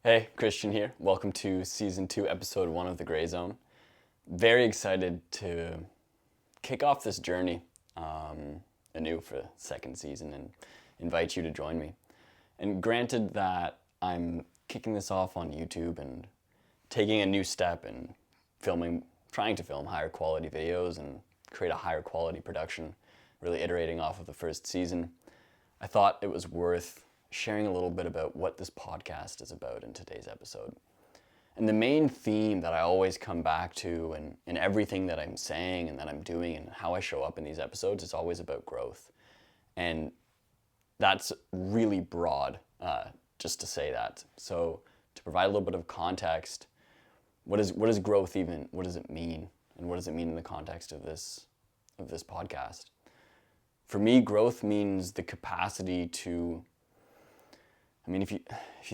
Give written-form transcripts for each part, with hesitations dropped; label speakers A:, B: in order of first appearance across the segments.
A: Hey, Christian here. Welcome to Season 2, Episode 1 of The Gray Zone. Very excited to kick off this journey anew for the second season and invite you to join me. And granted that I'm kicking this off on YouTube and taking a new step in trying to film higher quality videos and create a higher quality production, really iterating off of the first season, I thought it was worth sharing a little bit about what this podcast is about in today's episode. And the main theme that I always come back to in everything that I'm saying and that I'm doing and how I show up in these episodes is always about growth. And that's really broad, just to say that. So to provide a little bit of context, what is growth even? What does it mean? And what does it mean in the context of this podcast? For me, growth means the capacity to, if you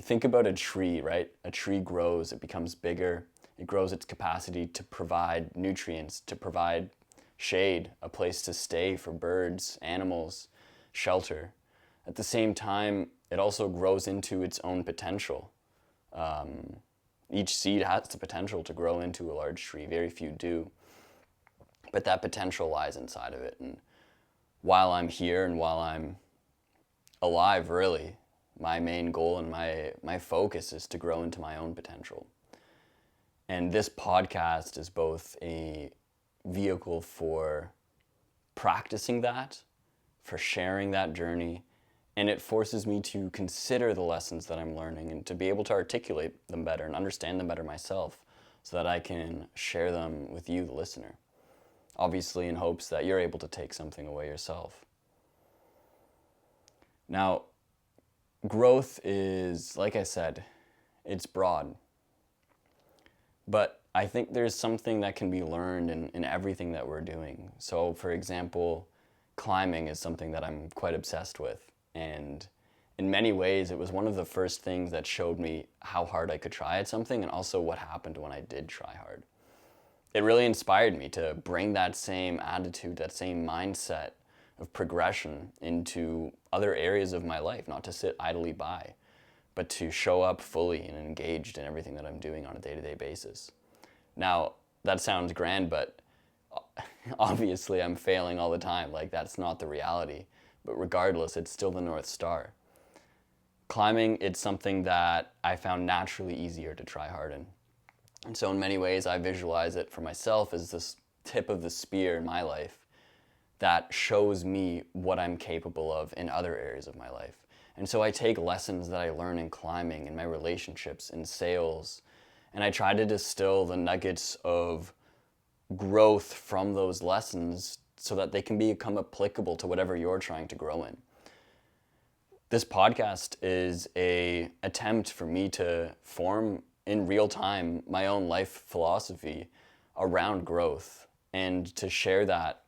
A: think about a tree, right? A tree grows, it becomes bigger, it grows its capacity to provide nutrients, to provide shade, a place to stay for birds, animals, shelter. At the same time, it also grows into its own potential. Each seed has the potential to grow into a large tree. Very few do. But that potential lies inside of it. And while I'm here and while I'm alive, really, my main goal and my focus is to grow into my own potential. And this podcast is both a vehicle for practicing that, for sharing that journey, and it forces me to consider the lessons that I'm learning and to be able to articulate them better and understand them better myself so that I can share them with you, the listener. Obviously in hopes that you're able to take something away yourself. Now, growth is, like I said, it's broad. But I think there's something that can be learned in everything that we're doing. So, for example, climbing is something that I'm quite obsessed with. And in many ways, it was one of the first things that showed me how hard I could try at something and also what happened when I did try hard. It really inspired me to bring that same attitude, that same mindset of progression into other areas of my life, not to sit idly by, but to show up fully and engaged in everything that I'm doing on a day-to-day basis. Now, that sounds grand, but obviously I'm failing all the time. Like, that's not the reality. But regardless, it's still the North Star. Climbing, it's something that I found naturally easier to try hard in. And so in many ways, I visualize it for myself as this tip of the spear in my life that shows me what I'm capable of in other areas of my life. And so I take lessons that I learn in climbing, in my relationships, in sales, and I try to distill the nuggets of growth from those lessons so that they can become applicable to whatever you're trying to grow in. This podcast is an attempt for me to form in real time my own life philosophy around growth and to share that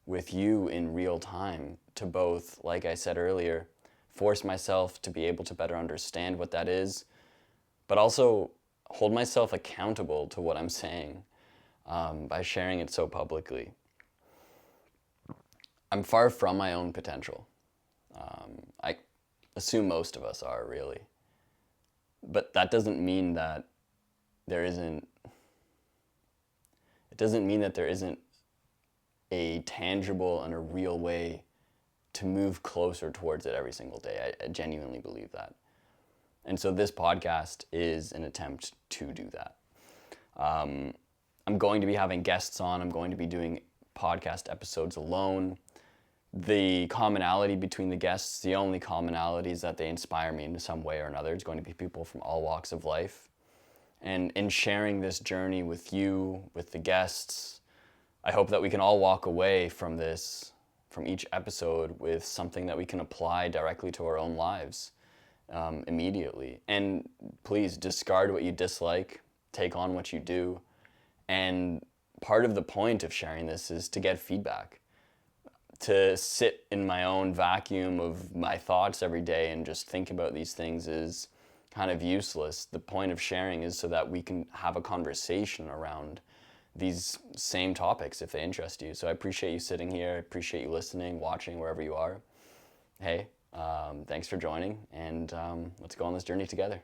A: with you in real time to both, like I said earlier, force myself to be able to better understand what that is, but also hold myself accountable to what I'm saying by sharing it so publicly. I'm far from my own potential. I assume most of us are, really. But that doesn't mean that there isn't a tangible and a real way to move closer towards it every single day. I genuinely believe that. And so this podcast is an attempt to do that. I'm going to be having guests on. I'm going to be doing podcast episodes alone. The commonality between the guests, the only commonality is that they inspire me in some way or another. It's going to be people from all walks of life. And in sharing this journey with you, with the guests, I hope that we can all walk away from each episode with something that we can apply directly to our own lives immediately. And please discard what you dislike, take on what you do. And part of the point of sharing this is to get feedback, to sit in my own vacuum of my thoughts every day and just think about these things is kind of useless. The point of sharing is so that we can have a conversation around these same topics if they interest you. So I appreciate you sitting here. I appreciate you listening, watching, wherever you are. Hey, thanks for joining, and let's go on this journey together.